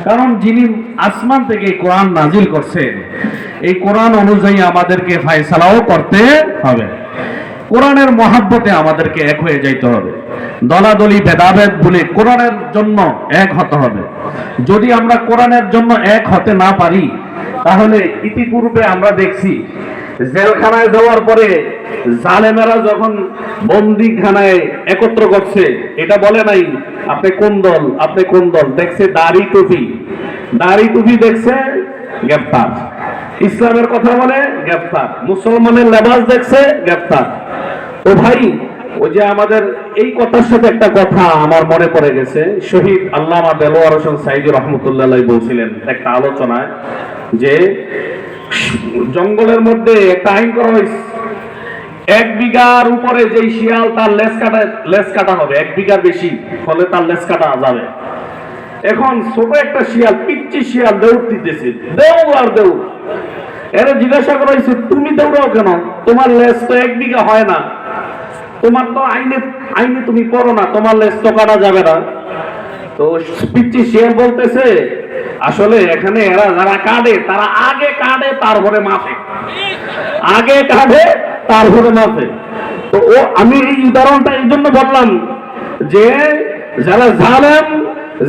কারণ যিনি আসমান থেকে কোরআন নাজিল করছেন, এই কোরআন অনুযায়ী আমাদেরকে ফয়সালাও করতে হবে। কোরআনের মহাব্বতে আমাদেরকে এক হয়ে যাইতে হবে। দলাদলি ভেদাভেদ ভুলে কোরআনের জন্য এক হতে হবে। যদি আমরা কোরআনের জন্য এক হতে না পারি, তাহলে ইতিপূর্বে আমরা দেখছি জেলখানায় যাওয়ার পরে জালেমেরা যখন বন্দিখানায় একত্র করছে, এটা বলে নাই আপনি কোন দল, আপনি কোন দল, দেখছে দাড়ি টুপি দেখছে গ্রেফতার, ইসলামের কথা বলে গ্রেফতার, মুসলমানের লেবাস দেখছে গ্রেফতার। তো ভাই, ওই যে আমাদের এই কথার সাথে একটা কথা আমার মনে পড়ে গেছে। শহীদ আল্লামা দেলোয়ার হোসেন সাইদি রহমতুল্লাহ বলছিলেন একটা আলোচনায় যে জঙ্গলের মধ্যে একটা আইন করা হয়েছে, 1 বিঘার উপরে যেই শিয়াল তার লেজ কাটা হবে, 1 বিঘার বেশি ফলে তার লেজ কাটা যাবে। এখন ছোট একটা শিয়াল, পিচ্চি শিয়াল দৌড় দিতেছে, দৌড়। এরা জিজ্ঞাসা করা হয়েছে, তুমি দৌড়াও কেন? তোমার লেজ তো 1 বিঘা হয় না, তোমার তো আইনে তুমি পড়ো না, তোমার লেজ তো কাটা যাবে না। তো পিচ্চি শিয়াল বলতেছে, আসলে এখানে এরা যারা কাটে তারা আগে কাটে তারপরে মাপে, তো আমি এই উদাহরণটা এই জন্য বললাম যে যারা জালেম,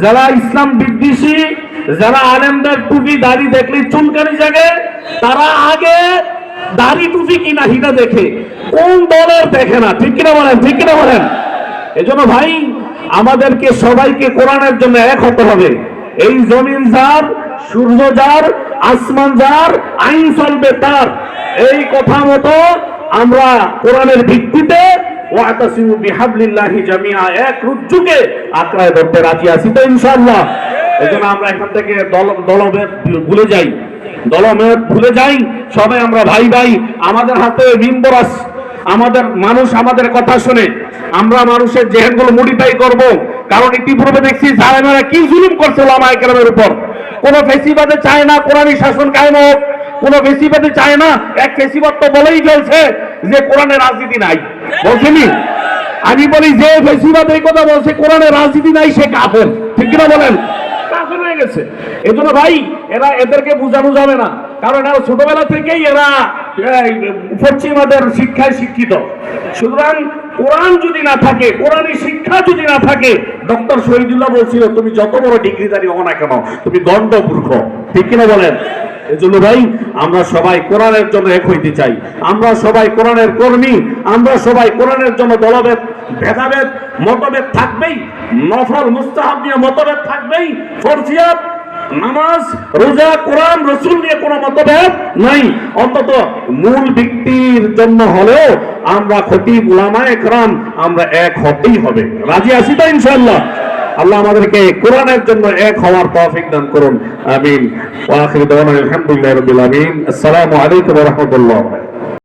যারা ইসলাম বিদ্বেষী, যারা আলেমদের টুপি দাড়ি দেখলে চুলকানি জাগে, তারা আগে দাড়ি টুপি কিনা হিটা দেখে, কোন দলের দেখে না। ঠিক কিনা বলেন? এজন্য ভাই, আমাদেরকে সবাইকে কোরআনের জন্য এক হতে হবে। এই জমিন যার, সূর্য যার, আসমান যার, আইন চলবে তার, এই কথা মতো আমরা কোরআনের ভিত্তিতে ওয়াতাসিমু বিহাবলিল্লাহি জামিআ, এক রজ্জুকে আঁকড়ায় ধরতে রাজি আছি তো ইনশাআল্লাহ। এজন্য আমরা এখান থেকে দলভেদ ভুলে যাই, সবাই আমরা ভাই। আমাদের হাতে মিম্বর আছে, আমাদের মানুষ আমাদের কথা শুনে, আমরা মানুষের জেহেনগুলো মডিফাই করব। কারণ ইতিপূর্বে দেখছি জালেমেরা কি জুলুম করছে ওলামায়ে কেরামের উপর। কোন ফেসিবাদে চায় না কোরআনী শাসন কায়েম হোক, কোন ফেসিবাদে চায় না। এক ফেসিবাদ তো বলেই চলছে যে কোরআনের রাজনীতি নাই, বলছেনি? আমি বলি যে ফেসিবাদ এই কথা বলছে কোরআনের রাজনীতি নাই, সে কাফের। ঠিক কিনা বলেন? কাফের হয়ে গেছে। এজন্য ভাই, এদেরকে বোঝানো যাবে না, কারণ এরা ছোটবেলা থেকেই এরা পশ্চিমাদের শিক্ষায় শিক্ষিত। সুতরাং কোরআন যদি না থাকে, কোরআনী শিক্ষা যদি না থাকে, ডক্টর শহীদুল্লাহ বলছিল তুমি যত বড় ডিগ্রিধারী হও না কেন, তুমি গণ্ড মূর্খ। ঠিক কিনা বলেন? এজন্য ভাই, আমরা সবাই কোরআনের জন্য এক হইতে চাই, আমরা সবাই কোরআনের কর্মী, আমরা সবাই কোরআনের জন্য দলভেদ ভেদাভেদ মতভেদ থাকবেই, নফল মুস্তাহাব নিয়ে মতভেদ থাকবেই, ফরজিয়াত নামাজ রোজা কোরআন রাসূল নিয়ে কোনো মতভেদ নাই। অন্তত মূল ব্যক্তির জন্য হলেও আমরা খতিব উলামায়ে কেরাম আমরা এক হতেই হবে। রাজি আছি তো ইনশাআল্লাহ? আল্লাহ আমাদেরকে কোরআনের জন্য এক হওয়ার তৌফিক দান করুন, আমিন। ওয়া আখিরু দাওয়ানা আলহামদুলিল্লাহি রাব্বিল আলামিন। আসসালামু আলাইকুম ওয়া রাহমাতুল্লাহ।